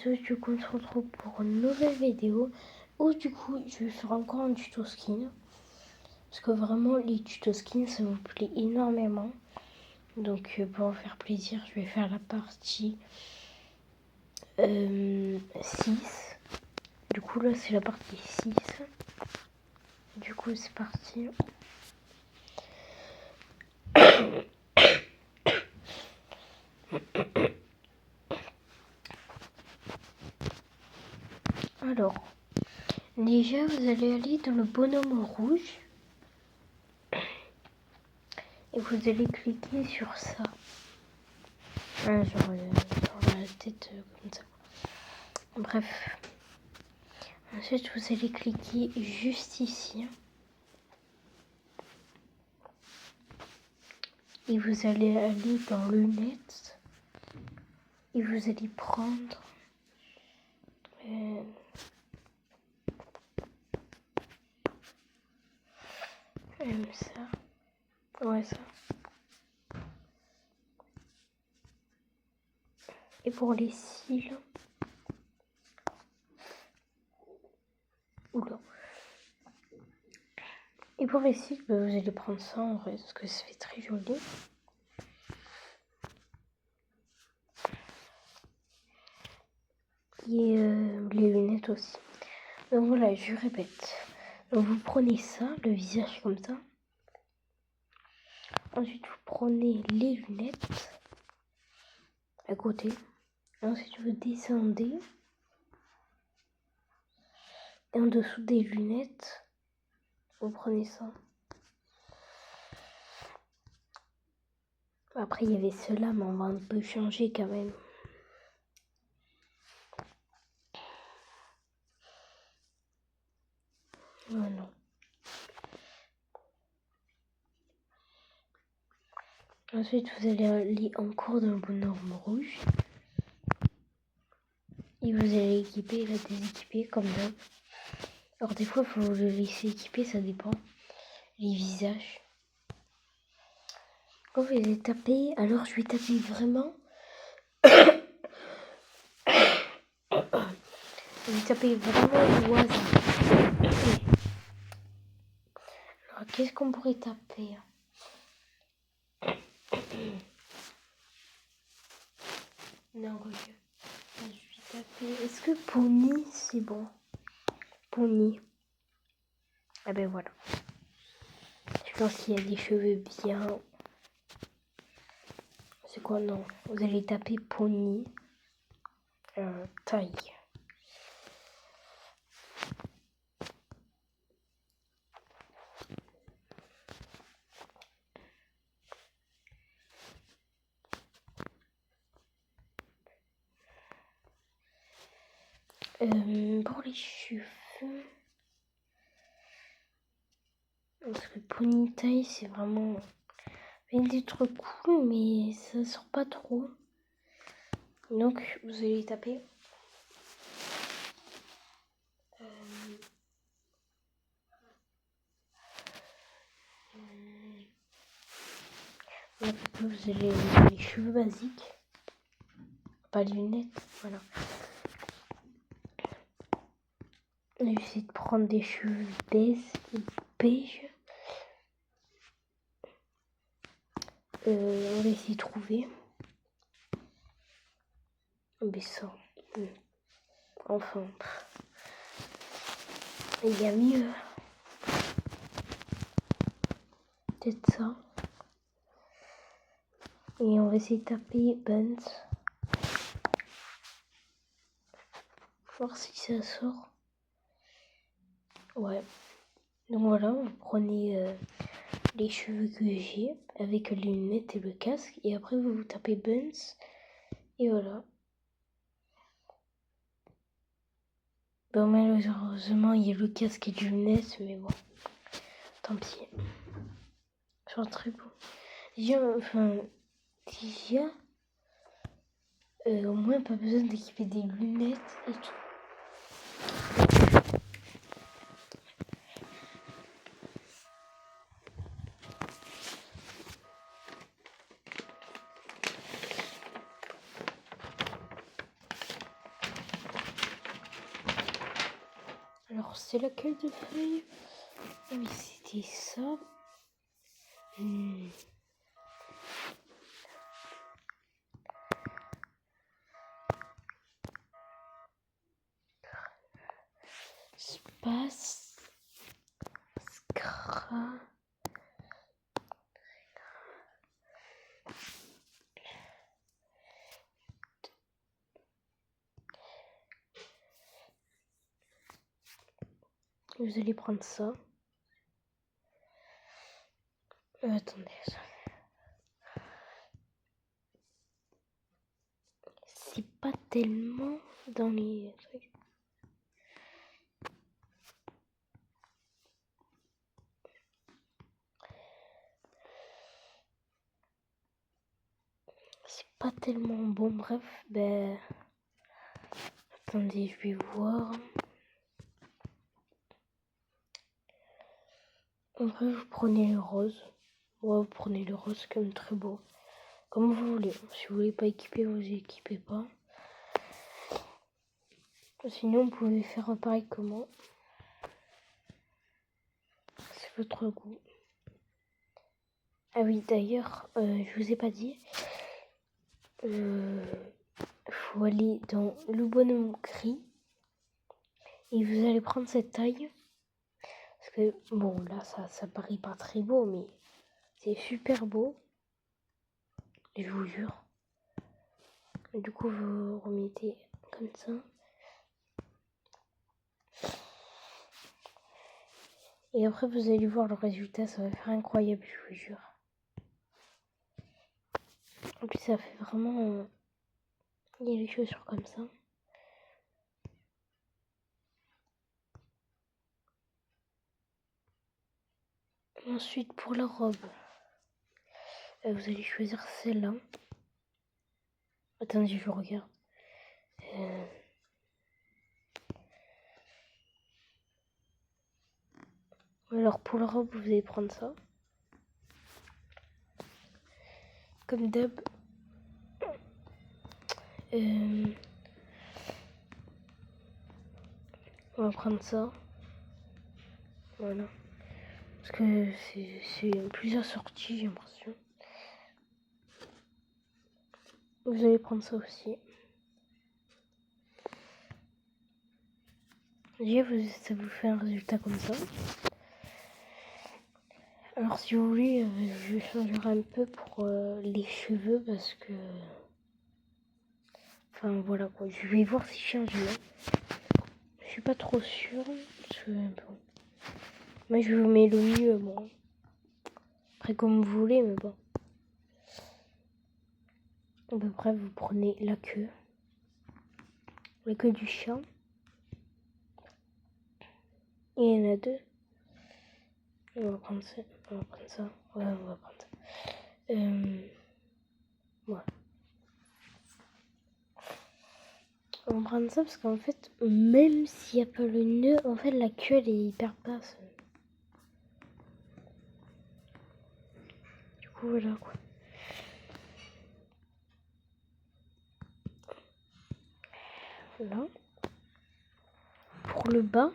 Du coup, on se retrouve pour une nouvelle vidéo où du coup, je vais faire encore un tuto skin. Parce que vraiment, les tutos skin, ça vous plaît énormément. Donc, pour vous faire plaisir, je vais faire la partie 6. Du coup, là, c'est la partie 6. Du coup, c'est parti. Alors, déjà, vous allez aller dans le bonhomme rouge. Et vous allez cliquer sur ça. Genre sur la tête comme ça. Bref. Ensuite, vous allez cliquer juste ici. Et vous allez aller dans lunettes. Et vous allez prendre ça. Ouais, ça. Et pour les cils. Oula. Et pour les cils, vous allez prendre ça en vrai, parce que ça fait très joli. Et les lunettes aussi. Donc voilà, je répète. Donc vous prenez ça, le visage comme ça. Ensuite, vous prenez les lunettes à côté. Ensuite, vous descendez. Et en dessous des lunettes, vous prenez ça. Après, il y avait ceux-là, mais on va un peu changer quand même. Voilà. Ensuite, vous allez aller encore dans le bonhomme rouge. Et vous allez équiper, la déséquiper comme d'hab. Alors des fois, il faut le laisser équiper, ça dépend. Les visages. Quand vous allez taper, alors je vais taper vraiment. Je vais taper vraiment au hasard. Alors qu'est-ce qu'on pourrait taper? Non, regarde. Je vais taper. Est-ce que Pony, c'est bon? Pony. Ah ben voilà. Je pense qu'il y a des cheveux bien. C'est quoi? Non. Vous allez taper Pony. Taille. Pour les cheveux. Parce que Pony taille, c'est vraiment. Des trucs cool, mais ça sort pas trop. Donc, vous allez taper. Vous allez les cheveux basiques. Pas les lunettes, voilà. J'essaie de prendre des cheveux beige. On va essayer de trouver. Mais ça. Enfin. Il y a mieux. Peut-être ça. Et on va essayer de taper Buns. Voir si ça sort. Ouais. Donc voilà, vous prenez les cheveux que j'ai avec les lunettes et le casque. Et après, vous tapez Buns. Et voilà. Bon, malheureusement, il y a le casque et les lunettes. Mais bon, tant pis. C'est très beau. Déjà, au moins pas besoin d'équiper des lunettes et tout. Alors, c'est laquelle de feuille? Ah oui, c'était ça. Space. Scra. Vous allez prendre ça. Attendez. C'est pas tellement dans les trucs. C'est pas tellement bon. Bref, ben. Attendez, je vais voir. En vrai, vous prenez le rose. Ouais, vous prenez le rose comme très beau. Comme vous voulez. Si vous voulez pas équiper, vous équipez pas. Sinon, vous pouvez faire pareil que moi. C'est votre goût. Ah oui, d'ailleurs, je vous ai pas dit. Faut aller dans le bonhomme gris. Et vous allez prendre cette taille. Parce que, bon, là, ça paraît pas très beau, mais c'est super beau. Je vous jure. Et du coup, vous remettez comme ça. Et après, vous allez voir le résultat. Ça va faire incroyable, je vous jure. En plus, ça fait vraiment... il y a les chaussures comme ça. Ensuite, pour la robe, vous allez choisir celle-là. Attendez, je regarde. Alors, pour la robe, vous allez prendre ça. Comme d'hab. On va prendre ça. Voilà. Parce que c'est plusieurs sorties, j'ai l'impression. Vous allez prendre ça aussi. Déjà, ça vous fait un résultat comme ça. Alors, si vous voulez, je changerai un peu pour les cheveux parce que... Enfin, voilà quoi. Je vais voir si je change là. Je suis pas trop sûre. Parce que, bon. Moi, je vous mets le mieux, bon. Après, comme vous voulez, mais bon. À peu près, vous prenez la queue du chat. Et il y en a deux. On va prendre ça. On va prendre ça. Ouais, on va prendre ça. Voilà. On va prendre ça parce qu'en fait, même s'il n'y a pas le nœud, en fait, la queue, elle est hyper basse. Du coup, voilà quoi. Voilà. Pour le bas,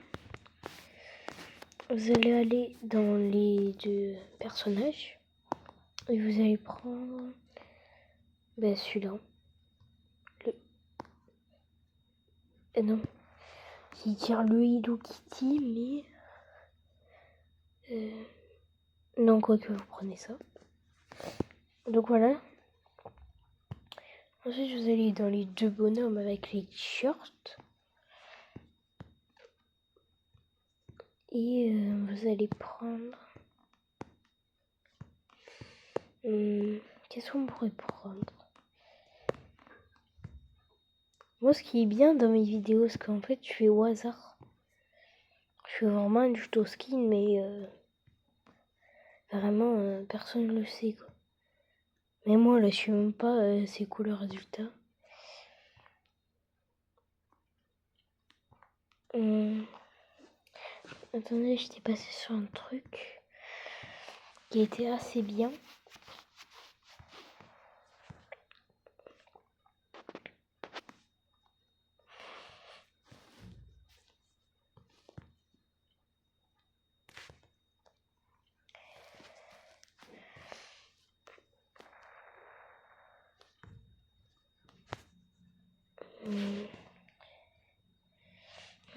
vous allez aller dans les deux personnages et vous allez prendre celui-là. Non, c'est dire le Hello Kitty, mais non, quoi que vous prenez ça. Donc voilà. Ensuite, vous allez dans les deux bonhommes avec les t-shirts. Et vous allez prendre... qu'est-ce qu'on pourrait prendre? Moi, ce qui est bien dans mes vidéos, c'est qu'en fait, je fais au hasard. Je fais vraiment un tuto skin, mais vraiment, personne ne le sait, quoi. Mais moi, là, je sais même pas c'est quoi le résultat. Attendez, j'étais passé sur un truc qui était assez bien.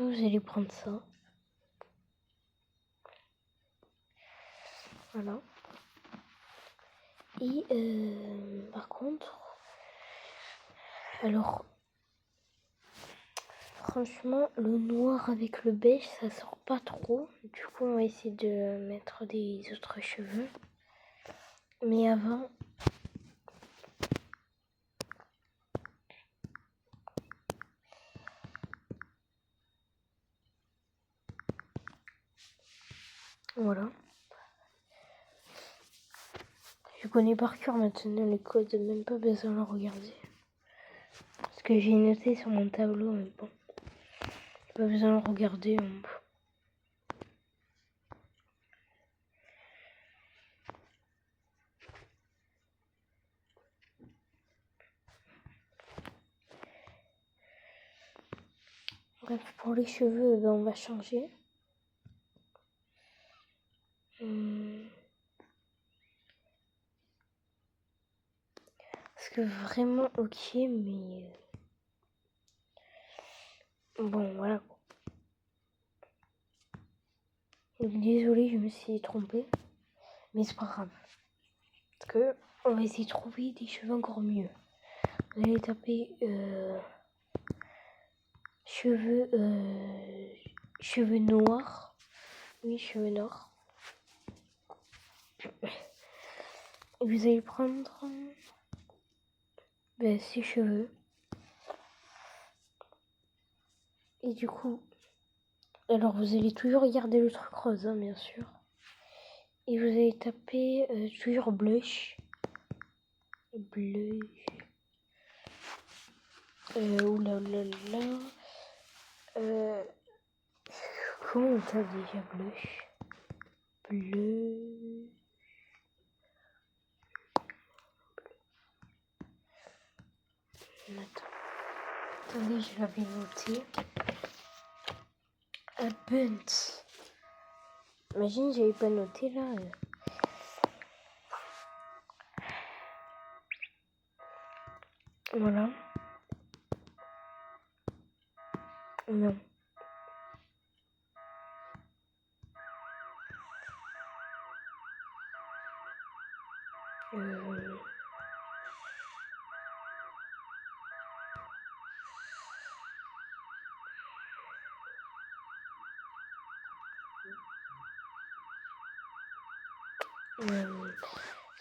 Vous allez prendre ça. Voilà. Et par contre, alors franchement, le noir avec le beige, ça sort pas trop. Du coup, on va essayer de mettre des autres cheveux. Mais avant, voilà. Je connais par cœur maintenant les codes, même pas besoin de le regarder. Parce que j'ai noté sur mon tableau, mais bon. Pas besoin de le regarder. Bref, pour les cheveux, ben, on va changer. Parce que vraiment, ok, mais... Bon, voilà. Donc, désolée, je me suis trompée. Mais c'est pas grave. Parce que on va essayer de trouver des cheveux encore mieux. Vous allez taper cheveux noirs. Oui, cheveux noirs. Et vous allez prendre ces cheveux. Et du coup, alors vous allez toujours garder le truc rose, hein, bien sûr. Et vous allez taper toujours blush. Blush. Oulalalala. Comment on tape déjà blush? Bleu. Attendez, je l'avais noté. Bunt. Imagine, j'avais pas noté là. Voilà. Non.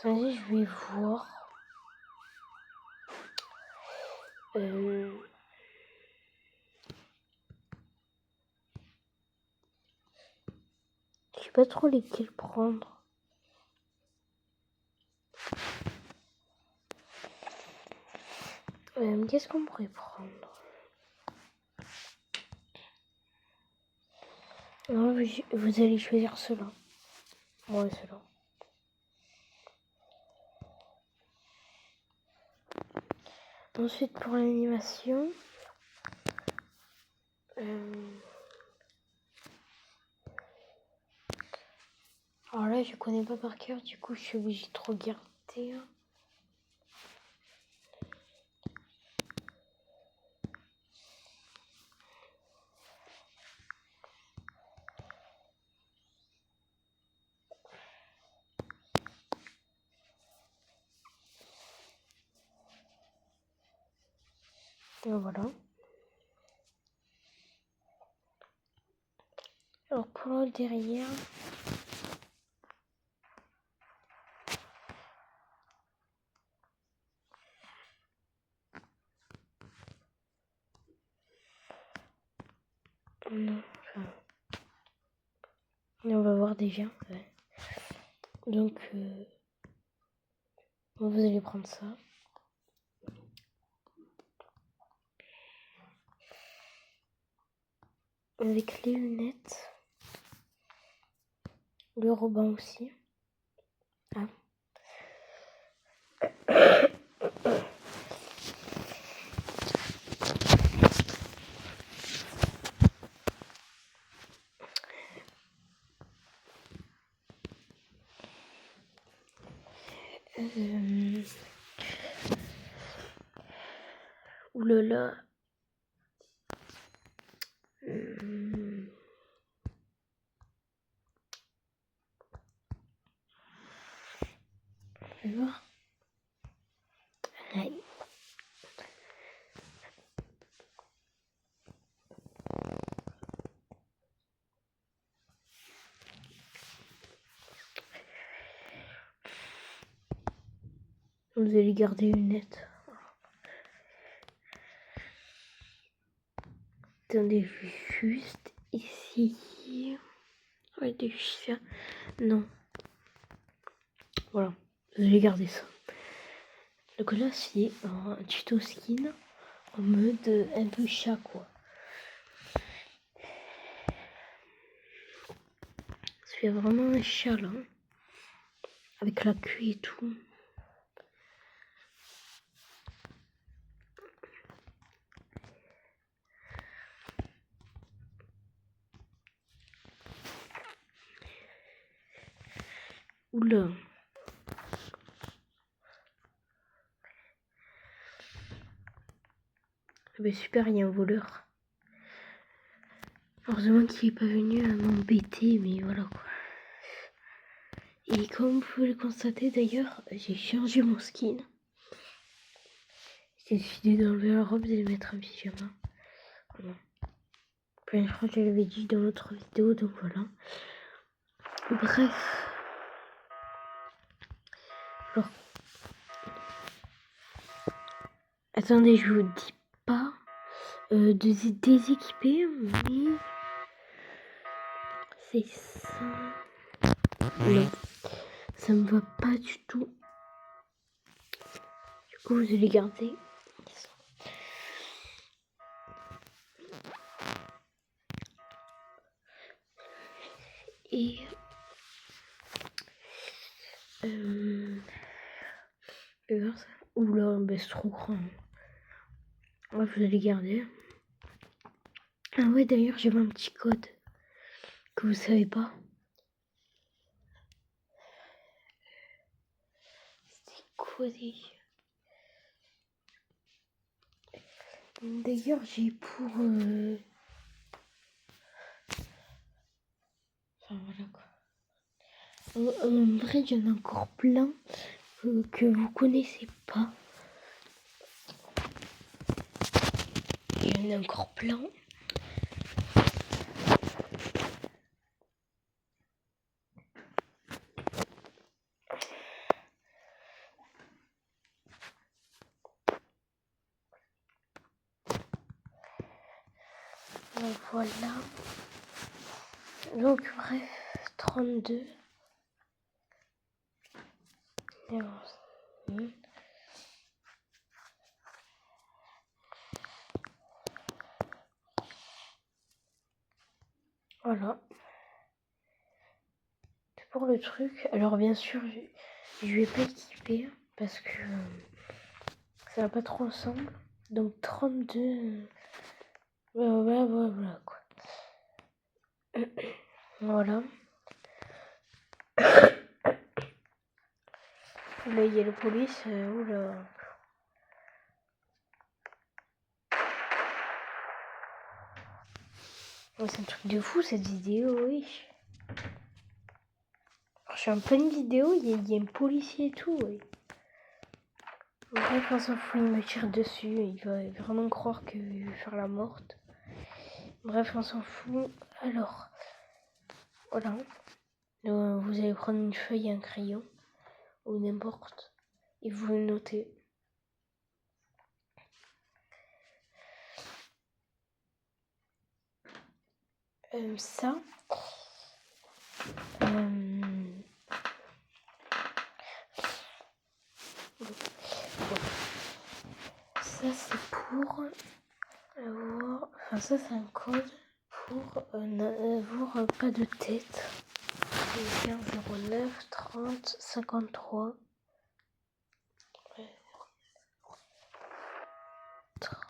Attendez, je vais voir. Je sais pas trop lesquels prendre. Qu'est-ce qu'on pourrait prendre? Non, vous allez choisir cela. Ouais, cela. Ensuite, pour l'animation, alors là, je connais pas par cœur, du coup, je suis obligée de regarder. Et voilà. Alors pour le derrière, non, enfin, on va voir déjà. Ouais. Donc, vous allez prendre ça. Avec les lunettes. Le ruban aussi. Ah. Oulala. Tu vois? Allez. Vous allez garder une lunette. Attendez, juste ici. Ouais, juste ça. Non. Voilà. Vous allez garder ça. Donc là, c'est un tuto skin en mode un peu chat, quoi. C'est vraiment un chat, là. Avec la queue et tout. Oula. Ben super, il y a un voleur. Heureusement qu'il n'est pas venu m'embêter, mais voilà quoi. Et comme vous pouvez le constater d'ailleurs, j'ai changé mon skin. J'ai décidé d'enlever la robe et de mettre un pyjama. Voilà. Enfin, je crois que je l'avais dit dans l'autre vidéo, donc voilà. Bref. Alors. Attendez, je vous dis pas de déséquiper, mais c'est ça. Non, ça me va pas du tout. Du coup, vous allez garder. Et oula, ben c'est trop grand. Ouais, vous allez garder. Ah ouais, d'ailleurs, j'ai un petit code que vous savez pas. C'est quoi déjà? D'ailleurs, j'ai pour... Enfin, voilà quoi. En vrai, il y en a encore plein que vous connaissez pas. Il y en a encore plein. Voilà. Donc, bref, 32. Et voilà. C'est pour le truc. Alors, bien sûr, je vais pas équiper parce que ça va pas trop ensemble. Donc, 32. Voilà quoi. Voilà. Là, il y a la police. Oula. Oh, c'est un truc de fou cette vidéo, oui. Alors, je suis en pleine vidéo, il y a un policier et tout, oui. Bref, on s'en fout, il me tire dessus. Il va vraiment croire que je vais faire la morte. Bref, on s'en fout. Alors, voilà. Vous allez prendre une feuille et un crayon. Ou n'importe. Et vous le notez. Ça. Ça, c'est pour avoir... Enfin, ça, c'est un code pour n'avoir pas de tête. 09 30 53 30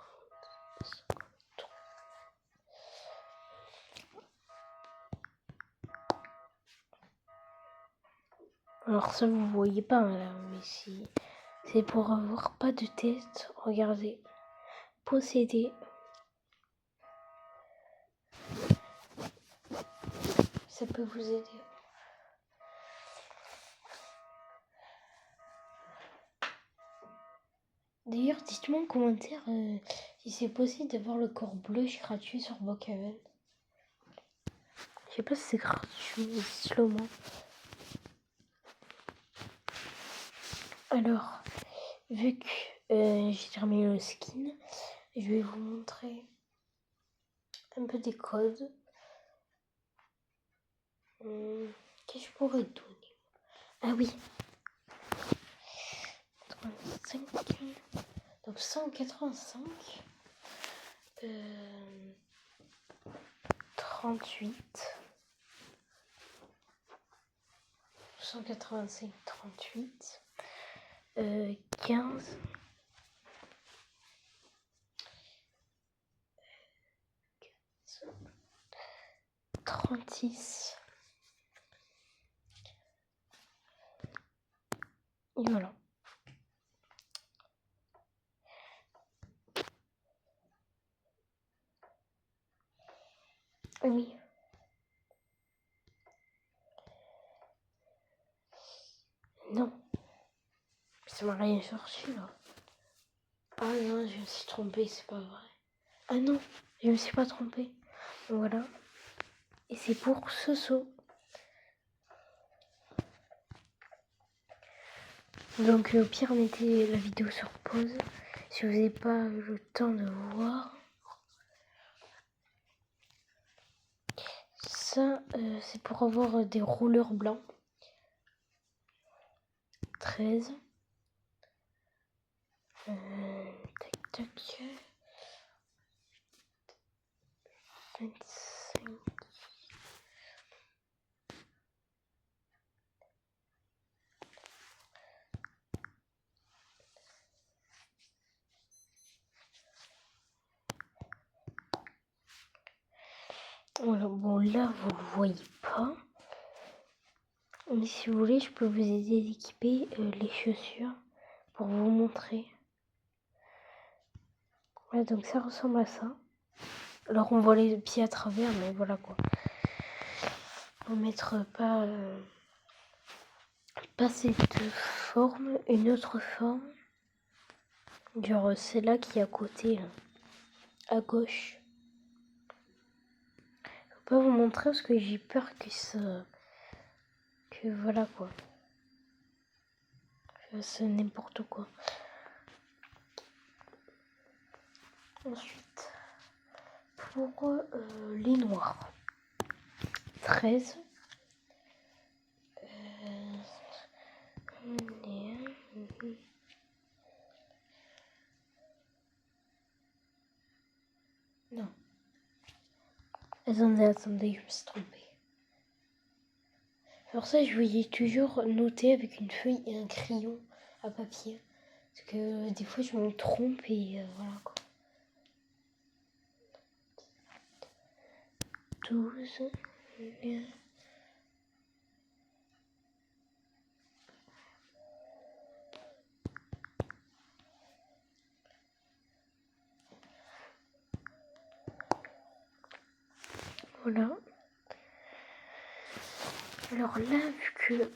53. Alors ça vous voyez pas madame, mais si c'est pour avoir pas de tête, regardez. Posséder. ça peut vous aider. D'ailleurs, dites-moi en commentaire si c'est possible d'avoir le corps bleu gratuit sur Brookhaven. Je sais pas si c'est gratuit ou slow-mo. Alors, vu que j'ai terminé le skin, je vais vous montrer un peu des codes. Qu'est-ce que je pourrais donner? Ah oui. 35. Donc 185. 38. 185, 38. 15. 36. Et voilà. Oui. Non. Ça m'a rien sorti là. Ah non, je me suis trompée, c'est pas vrai. Ah non, je me suis pas trompée. Voilà. Et c'est pour ce saut. Donc au pire, mettez la vidéo sur pause. Si vous n'avez pas le temps de voir. Ça, c'est pour avoir des rouleurs blancs. 13. Tac, tac. 25. Voilà, bon là vous le voyez pas. Mais si vous voulez, je peux vous aider d'équiper les chaussures pour vous montrer. Voilà, donc ça ressemble à ça. Alors on voit les pieds à travers, mais voilà quoi. Faut mettre pas cette forme, une autre forme. Genre celle-là qui est à côté, là, à gauche. Faut pas vous montrer parce que j'ai peur que ça... Que voilà quoi. C'est n'importe quoi. Ensuite, pour les noirs. 13. Non. Attendez, je me suis trompée. Alors ça, je voyais toujours noter avec une feuille et un crayon à papier. Parce que des fois, je me trompe et voilà quoi. 12. Voilà. Alors là, vu que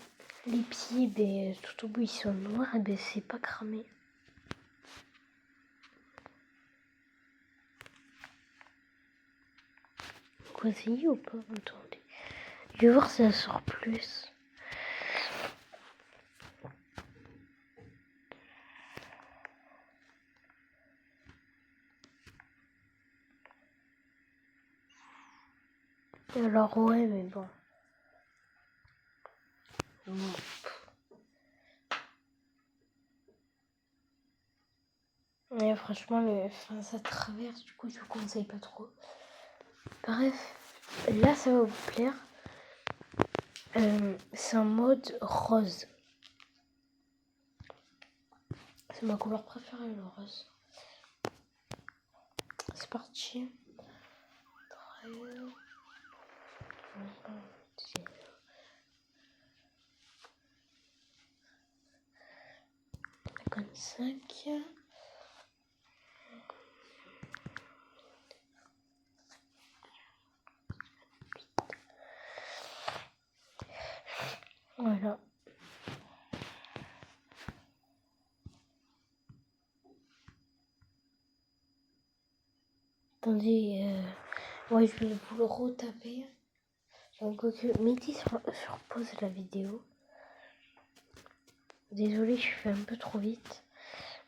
les pieds, tout au bout, ils sont noirs, c'est pas cramé. Vous voyez ou pas? Attendez. Je vais voir si ça sort plus. Alors ouais, mais bon. Mais franchement, ça traverse, du coup, je vous conseille pas trop. Bref, là, ça va vous plaire. C'est un mode rose. C'est ma couleur préférée, le rose. C'est parti. 55. Voilà. Attendez, ouais, je vais vous le retaper. Donc, mettez sur pause la vidéo. Désolée, je fais un peu trop vite.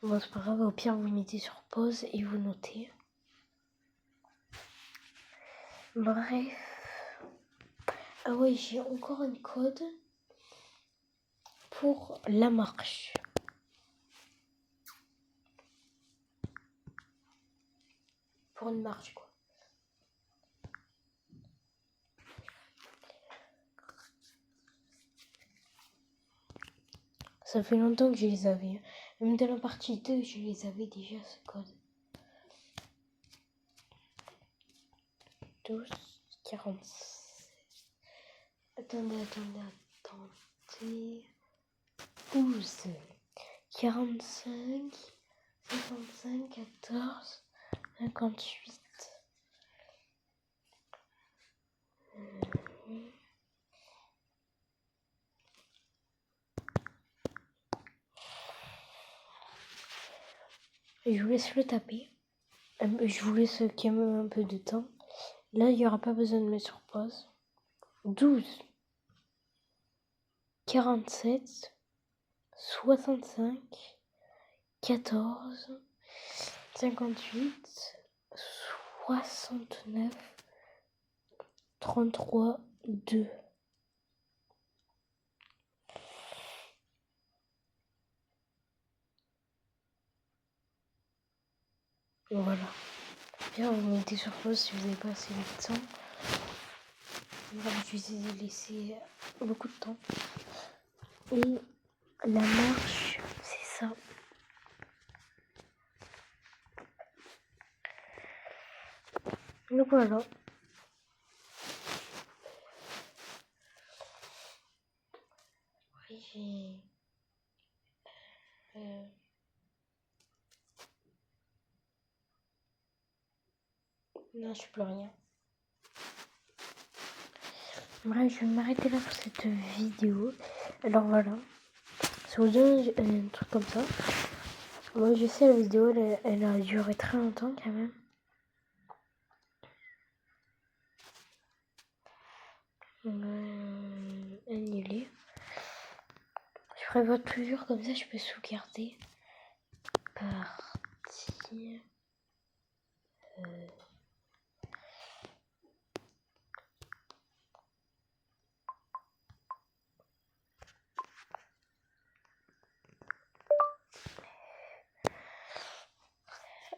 Bon, c'est pas grave, au pire, vous mettez sur pause et vous notez. Bref. Ah ouais, j'ai encore un code pour la marche. Pour une marche, quoi. Ça fait longtemps que je les avais. Même dans la partie 2, je les avais déjà, ce code. 12, 46. Attendez. 12, 45, 55, 14, 58. Je vous laisse le taper. Je vous laisse quand même un peu de temps. Là, il n'y aura pas besoin de mettre sur pause. 12, 47, 65, 14, 58, 69, 33, 2. Voilà. Bien, vous mettez sur pause si vous n'avez pas assez de temps. Voilà, je vous ai laissé beaucoup de temps. Et la marche, c'est ça. Donc voilà. Oui, j'ai... Non, je suis plus rien. Bref, je vais m'arrêter là pour cette vidéo. Alors voilà. Si vous donne un truc comme ça. Moi, je sais, la vidéo, elle a duré très longtemps quand même. Annuler. Je prévois toujours comme ça, je peux sauvegarder. Partie.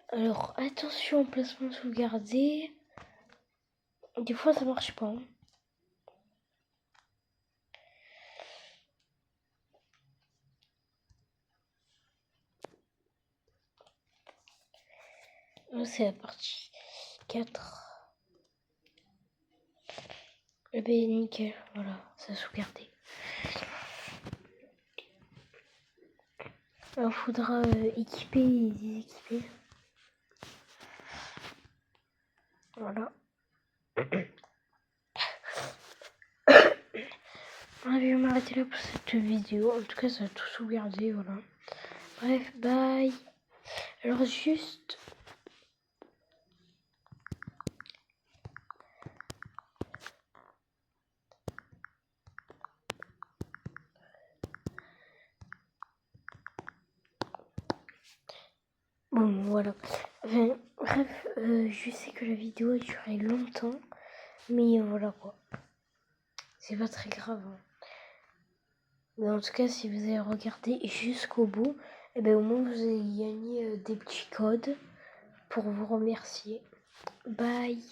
Alors, attention, placement sauvegardé. Des fois, ça marche pas. Hein. Là, c'est la partie 4. Eh ben, nickel. Voilà, ça a sauvegardé. Alors, faudra équiper et déséquiper. Voilà. Je vais m'arrêter là pour cette vidéo. En tout cas, ça a tout sauvegardé, voilà. Bref, bye. Alors juste... Bon, voilà. Enfin, bref, je sais que la vidéo a duré longtemps. Mais voilà quoi. C'est pas très grave. Hein. Mais en tout cas, si vous avez regardé jusqu'au bout, eh ben, au moins vous avez gagné des petits codes pour vous remercier. Bye.